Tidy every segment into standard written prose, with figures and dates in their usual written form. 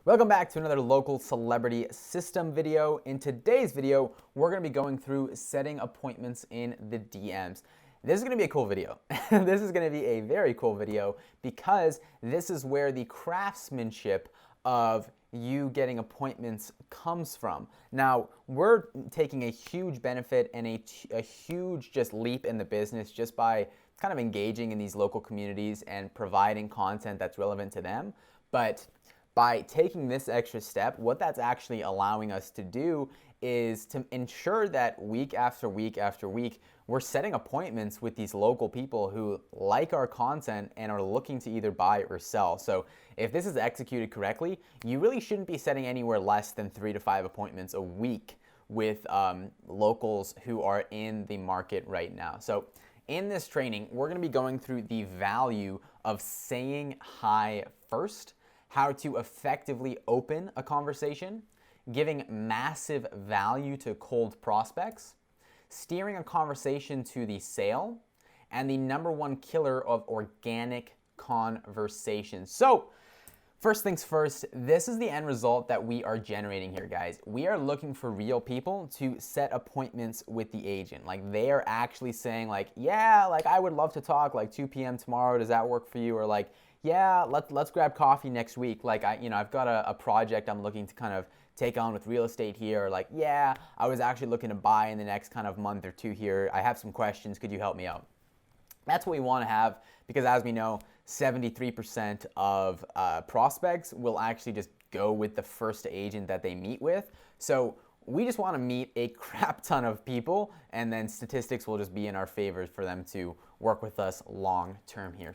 Welcome back to another local celebrity system video. In today's video, we're going to be going through setting appointments in the DMs. This is going to be a cool video. This is going to be a very cool video because this is where the craftsmanship of you getting appointments comes from. Now, we're taking a huge benefit and a huge just leap in the business just by kind of engaging in these local communities and providing content that's relevant to them. But by taking this extra step, what that's actually allowing us to do is to ensure that week after week after week, we're setting appointments with these local people who like our content and are looking to either buy or sell. So if this is executed correctly, you really shouldn't be setting anywhere less than 3 to 5 appointments a week with locals who are in the market right now. So in this training, we're going to be going through the value of saying hi first, how to effectively open a conversation, giving massive value to cold prospects, steering a conversation to the sale, and the #1 killer of organic conversations. So, first things first, this is the end result that we are generating here, guys. We are looking for real people to set appointments with the agent. Like, they are actually saying like, yeah, like I would love to talk like 2 p.m. tomorrow. Does that work for you? Or like, yeah, let's grab coffee next week. Like I've got a project I'm looking to kind of take on with real estate here. Or like, yeah, I was actually looking to buy in the next kind of month or two here. I have some questions. Could you help me out? That's what we want to have because, as we know, 73% of prospects will actually just go with the first agent that they meet with. So we just want to meet a crap ton of people, and then statistics will just be in our favor for them to work with us long term here.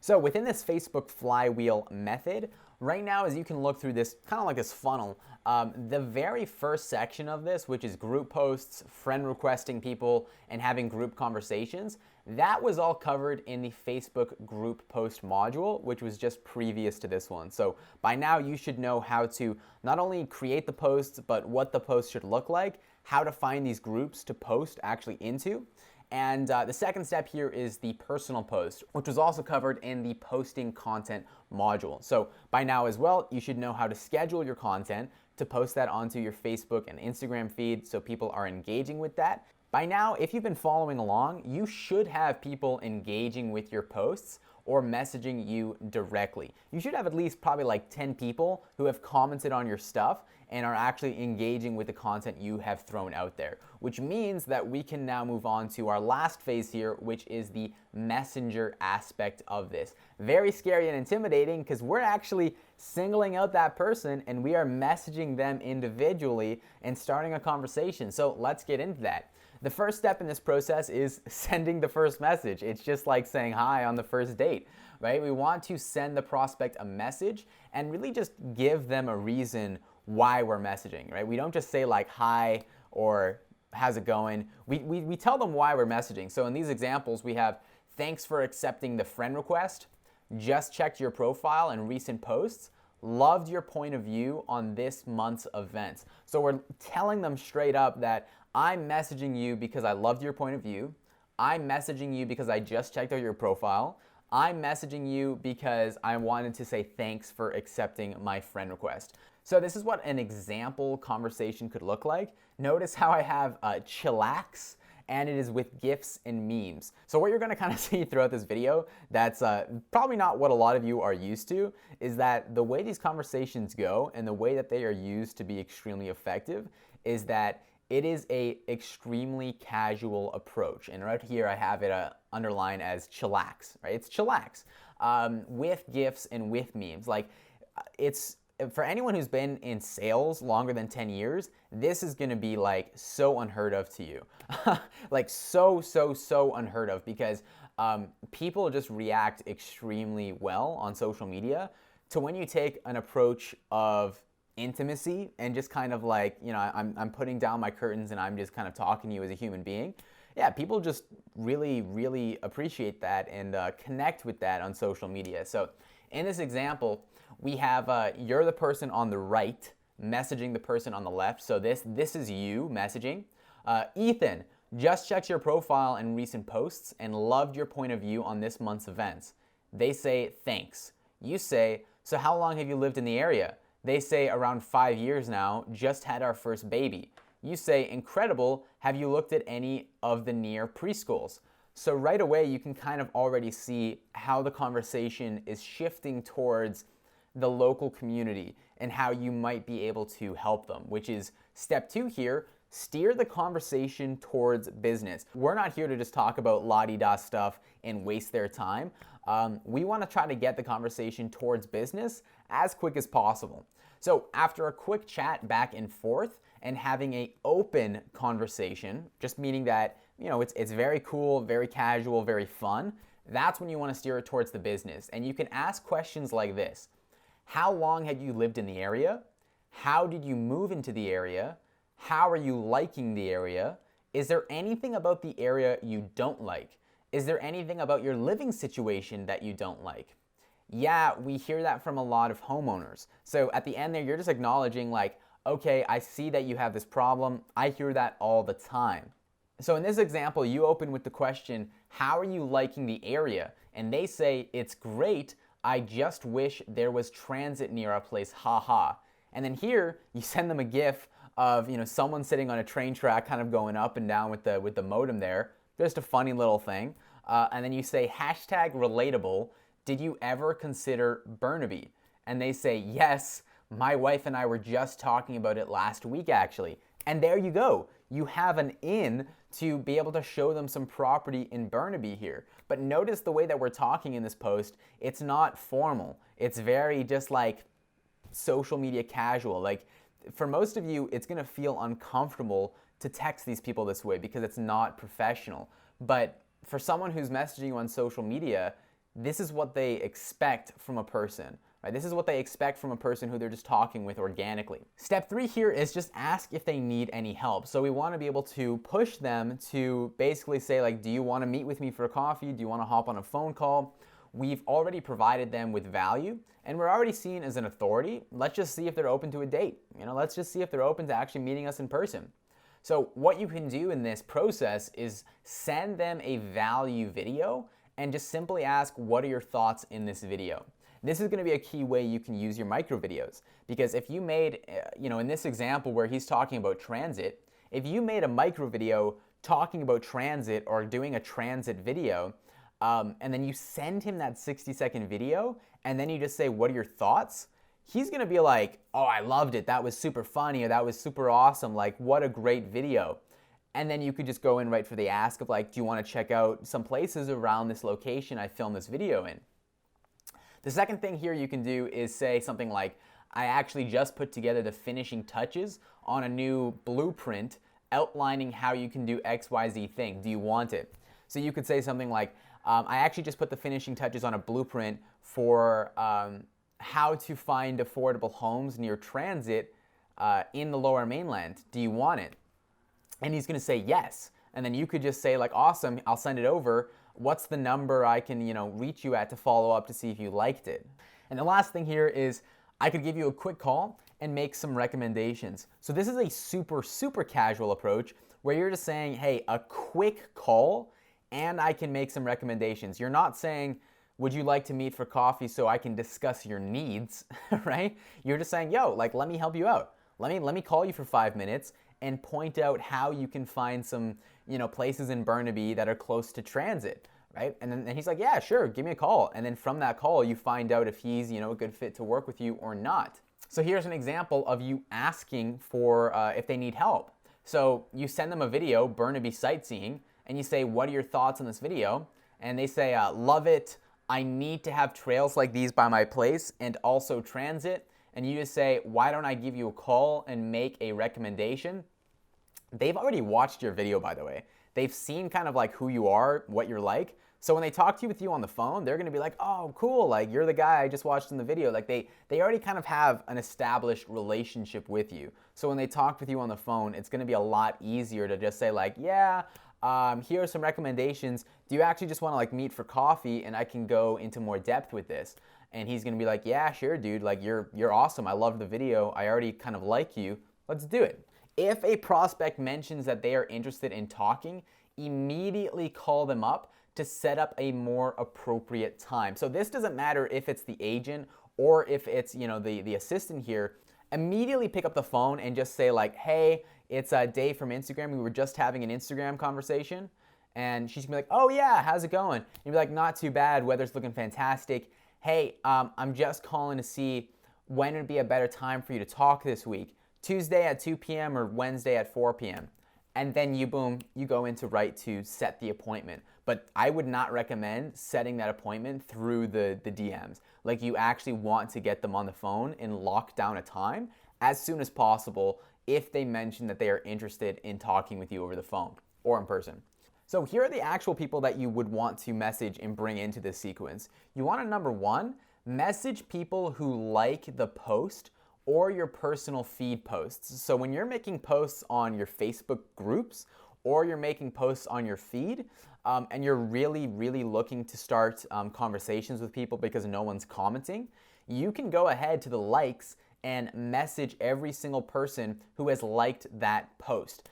So within this Facebook flywheel method, right now, as you can look through this, kind of like this funnel, the very first section of this, which is group posts, friend requesting people, and having group conversations, that was all covered in the Facebook group post module, which was just previous to this one. So by now, you should know how to not only create the posts, but what the post should look like, how to find these groups to post actually into. And the second step here is the personal post, which was also covered in the posting content module. So by now as well, you should know how to schedule your content to post that onto your Facebook and Instagram feed so people are engaging with that. By now, if you've been following along, you should have people engaging with your posts or messaging you directly. You should have at least probably like 10 people who have commented on your stuff and are actually engaging with the content you have thrown out there, which means that we can now move on to our last phase here, which is the messenger aspect of this. Very scary and intimidating because we're actually singling out that person and we are messaging them individually and starting a conversation. So let's get into that. The first step in this process is sending the first message. It's just like saying hi on the first date, right? We want to send the prospect a message and really just give them a reason why we're messaging, right? We don't just say like hi or how's it going. We tell them why we're messaging. So in these examples, we have thanks for accepting the friend request, just checked your profile and recent posts, loved your point of view on this month's events. So we're telling them straight up that I'm messaging you because I loved your point of view. I'm messaging you because I just checked out your profile. I'm messaging you because I wanted to say thanks for accepting my friend request. So this is what an example conversation could look like. Notice how I have chillax, and it is with GIFs and memes. So what you're gonna kind of see throughout this video that's probably not what a lot of you are used to is that the way these conversations go and the way that they are used to be extremely effective is that it is a extremely casual approach. And right here I have it underlined as chillax, right? It's chillax with GIFs and with memes. Like it's, for anyone who's been in sales longer than 10 years, this is gonna be like so unheard of to you. Like so unheard of because people just react extremely well on social media to when you take an approach of intimacy and just kind of like, you know, I'm putting down my curtains and I'm just kind of talking to you as a human being. Yeah, people just really appreciate that and connect with that on social media. So in this example, we have you're the person on the right messaging the person on the left. So this is you messaging. Ethan, just checked your profile and recent posts and loved your point of view on this month's events. They say, thanks. You say, so how long have you lived in the area? They say around 5 years now, just had our first baby. You say, incredible, have you looked at any of the near preschools? So right away, you can kind of already see how the conversation is shifting towards the local community and how you might be able to help them, which is step 2 here. Steer the conversation towards business. We're not here to just talk about la-di-da stuff and waste their time. We want to try to get the conversation towards business as quick as possible. So after a quick chat back and forth and having an open conversation, just meaning that, it's very cool, very casual, very fun, that's when you want to steer it towards the business. And you can ask questions like this. How long had you lived in the area? How did you move into the area? How are you liking the area? Is there anything about the area you don't like? Is there anything about your living situation that you don't like? Yeah, we hear that from a lot of homeowners. So at the end there, you're just acknowledging like, okay, I see that you have this problem. I hear that all the time. So in this example, you open with the question, how are you liking the area? And they say, it's great. I just wish there was transit near our place, haha. And then here, you send them a GIF of someone sitting on a train track kind of going up and down with the modem there. Just a funny little thing. And then you say hashtag relatable. Did you ever consider Burnaby? And they say, yes, my wife and I were just talking about it last week actually. And there you go. You have an in to be able to show them some property in Burnaby here. But notice the way that we're talking in this post, it's not formal. It's very just like social media casual. Like for most of you, it's gonna feel uncomfortable to text these people this way because it's not professional. But for someone who's messaging you on social media, this is what they expect from a person, right? This is what they expect from a person who they're just talking with organically. Step 3 here is just ask if they need any help. So we want to be able to push them to basically say like, do you want to meet with me for a coffee? Do you want to hop on a phone call? We've already provided them with value and we're already seen as an authority. Let's just see if they're open to a date. Let's just see if they're open to actually meeting us in person. So what you can do in this process is send them a value video and just simply ask, what are your thoughts in this video? This is going to be a key way you can use your micro videos, because if you made, in this example where he's talking about transit, if you made a micro video talking about transit or doing a transit video, and then you send him that 60-second video, and then you just say, what are your thoughts? He's going to be like, oh, I loved it. That was super funny, or that was super awesome. Like, what a great video. And then you could just go in right for the ask of like, do you want to check out some places around this location I filmed this video in? The second thing here you can do is say something like, I actually just put together the finishing touches on a new blueprint outlining how you can do XYZ thing. Do you want it? So you could say something like, I actually just put the finishing touches on a blueprint for how to find affordable homes near transit in the Lower Mainland. Do you want it? And he's going to say yes. And then you could just say like, awesome, I'll send it over. What's the number I can, reach you at to follow up to see if you liked it? And the last thing here is I could give you a quick call and make some recommendations. So this is a super, super casual approach where you're just saying, hey, a quick call and I can make some recommendations. You're not saying, would you like to meet for coffee so I can discuss your needs, right? You're just saying, yo, like, let me help you out. Let me call you for 5 minutes and point out how you can find some, places in Burnaby that are close to transit, right? And then he's like, yeah, sure, give me a call. And then from that call, you find out if he's, a good fit to work with you or not. So here's an example of you asking for if they need help. So you send them a video, Burnaby sightseeing, and you say, what are your thoughts on this video? And they say, love it. I need to have trails like these by my place and also transit. And you just say, why don't I give you a call and make a recommendation? They've already watched your video, by the way. They've seen kind of like who you are, what you're like. So when they talk to you with you on the phone, they're gonna be like, oh, cool, like you're the guy I just watched in the video. Like they already kind of have an established relationship with you. So when they talk with you on the phone, it's gonna be a lot easier to just say like, yeah, here are some recommendations. Do you actually just wanna like meet for coffee and I can go into more depth with this? And he's gonna be like, yeah, sure, dude, like you're awesome. I love the video. I already kind of like you. Let's do it. If a prospect mentions that they are interested in talking, immediately call them up to set up a more appropriate time. So this doesn't matter if it's the agent or if it's, the assistant here, immediately pick up the phone and just say like, hey, it's Dave from Instagram. We were just having an Instagram conversation. And she's gonna be like, oh yeah, how's it going? And you'll be like, not too bad, weather's looking fantastic. Hey, I'm just calling to see when would be a better time for you to talk this week. Tuesday at 2 p.m. or Wednesday at 4 p.m. And then you go into right to set the appointment. But I would not recommend setting that appointment through the DMs. Like, you actually want to get them on the phone and lock down a time as soon as possible if they mention that they are interested in talking with you over the phone or in person. So here are the actual people that you would want to message and bring into this sequence. You want to, number one, message people who like the post or your personal feed posts. So when you're making posts on your Facebook groups or you're making posts on your feed, and you're really, really looking to start conversations with people because no one's commenting, you can go ahead to the likes and message every single person who has liked that post.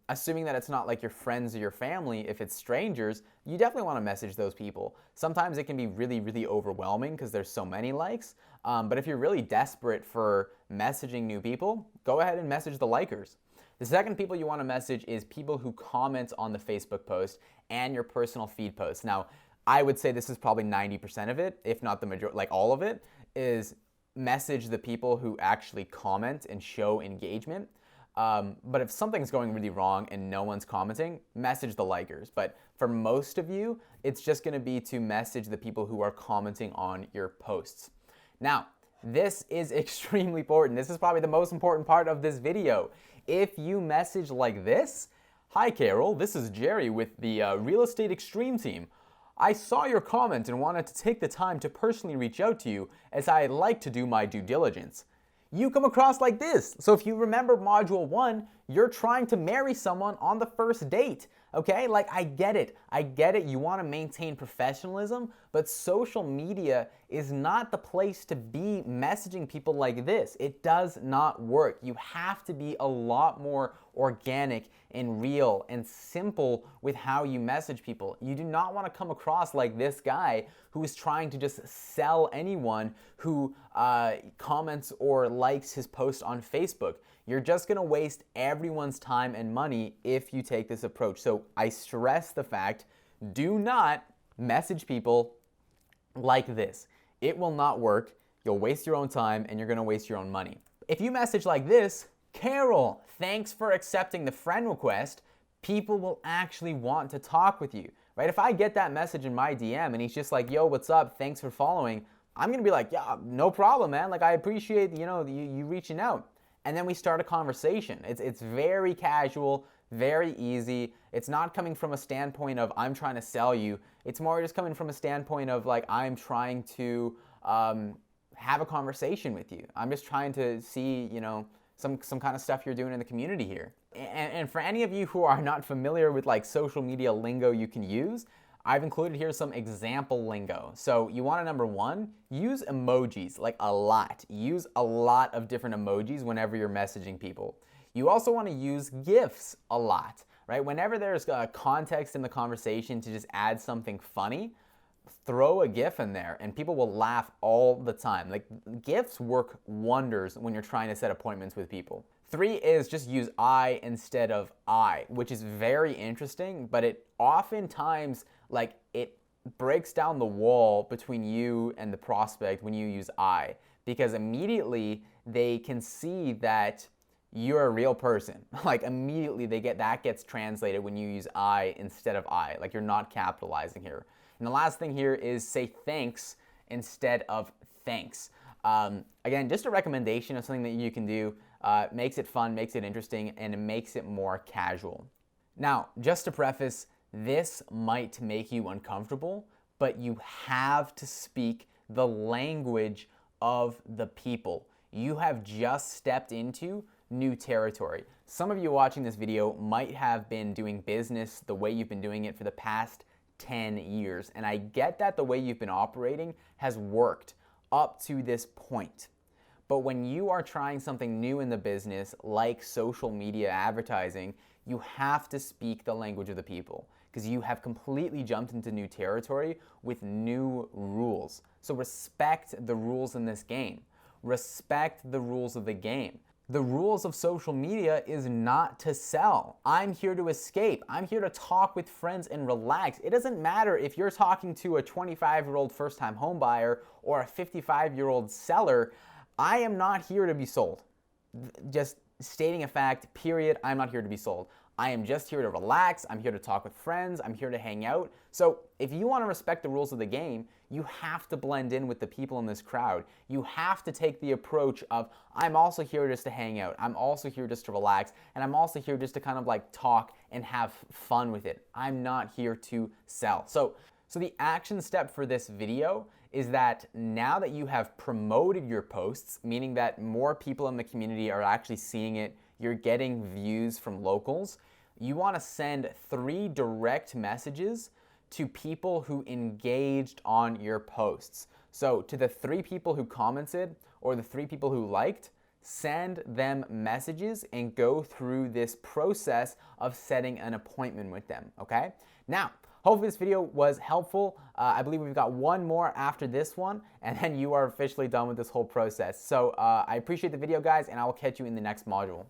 Assuming that it's not like your friends or your family, if it's strangers, you definitely want to message those people. Sometimes it can be really, really overwhelming because there's so many likes. But if you're really desperate for messaging new people, go ahead and message the likers. The second people you want to message is people who comment on the Facebook post and your personal feed post. Now, I would say this is probably 90% of it, if not the majority, like all of it, is message the people who actually comment and show engagement. But if something's going really wrong and no one's commenting, message the likers. But for most of you, it's just going to be to message the people who are commenting on your posts. Now, this is extremely important. This is probably the most important part of this video. If you message like this, hi Carol, this is Jerry with the Real Estate Extreme team. I saw your comment and wanted to take the time to personally reach out to you as I like to do my due diligence. You come across like this. So if you remember module 1, you're trying to marry someone on the first date, okay? Like, I get it. You want to maintain professionalism, but social media is not the place to be messaging people like this. It does not work. You have to be a lot more organic and real and simple with how you message people. You do not want to come across like this guy who is trying to just sell anyone who comments or likes his post on Facebook. You're just going to waste everyone's time and money if you take this approach. So I stress the fact, do not message people like this. It will not work. You'll waste your own time and you're going to waste your own money. If you message like this, Carol, thanks for accepting the friend request, people will actually want to talk with you, right? If I get that message in my DM and he's just like, yo, what's up? Thanks for following. I'm going to be like, yeah, no problem, man. Like, I appreciate, you reaching out. And then we start a conversation. It's very casual, very easy. It's not coming from a standpoint of I'm trying to sell you. It's more just coming from a standpoint of like I'm trying to have a conversation with you. I'm just trying to see, some kind of stuff you're doing in the community here. And for any of you who are not familiar with like social media lingo you can use, I've included here some example lingo. So you want to, number one, use emojis, like a lot. Use a lot of different emojis whenever you're messaging people. You also want to use GIFs a lot, right? Whenever there's context in the conversation to just add something funny, throw a GIF in there and people will laugh all the time. Like, GIFs work wonders when you're trying to set appointments with people. 3 is just use I instead of I, which is very interesting, but it oftentimes, like, it breaks down the wall between you and the prospect when you use I, because immediately they can see that you're a real person. Like, immediately that gets translated when you use I instead of I. Like, you're not capitalizing here. And the last thing here is say thanks instead of thanks. Again, just a recommendation of something that you can do. Makes it fun, makes it interesting, and it makes it more casual. Now, just to preface, this might make you uncomfortable, but you have to speak the language of the people. You have just stepped into new territory. Some of you watching this video might have been doing business the way you've been doing it for the past 10 years. And I get that the way you've been operating has worked up to this point. But when you are trying something new in the business, like social media advertising, you have to speak the language of the people. because you have completely jumped into new territory with new rules. So respect the rules in this game. Respect the rules of the game. The rules of social media is not to sell. I'm here to escape. I'm here to talk with friends and relax. It doesn't matter if you're talking to a 25-year-old first-time home buyer or a 55-year-old seller. I am not here to be sold. Just stating a fact, period. I'm not here to be sold. I am just here to relax. I'm here to talk with friends. I'm here to hang out. So if you want to respect the rules of the game, you have to blend in with the people in this crowd. You have to take the approach of, I'm also here just to hang out. I'm also here just to relax. And I'm also here just to kind of like talk and have fun with it. I'm not here to sell. So the action step for this video is that now that you have promoted your posts, meaning that more people in the community are actually seeing it, you're getting views from locals, you want to send 3 direct messages to people who engaged on your posts. So to the 3 people who commented or the 3 people who liked, send them messages and go through this process of setting an appointment with them, okay? Now, hopefully this video was helpful. I believe we've got one more after this one, and then you are officially done with this whole process. So I appreciate the video, guys, and I will catch you in the next module.